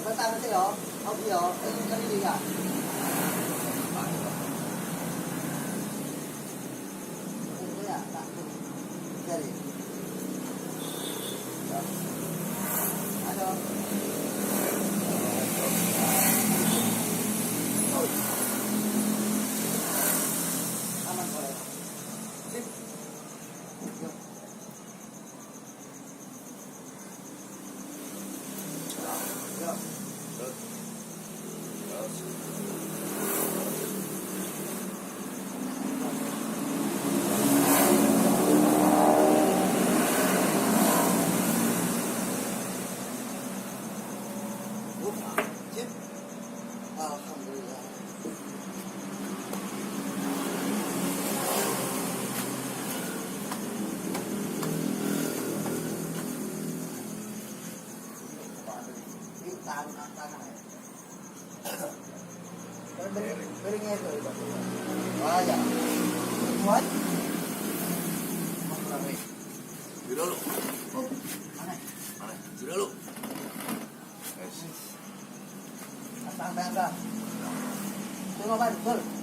Có tay nó thế đó, không gì đó, cái gì cả. Thế à, tạm thời. Đây đi. Đó. Aman boleh. Sip. Yuk. Yuk. Sip. Alhamdulillah. Tangan ya. Piringnya itu. Wah ya. Kuat. Dulu. Oh, mana? Mana? Dulu. Tangga. Tunggu, Pak. Betul.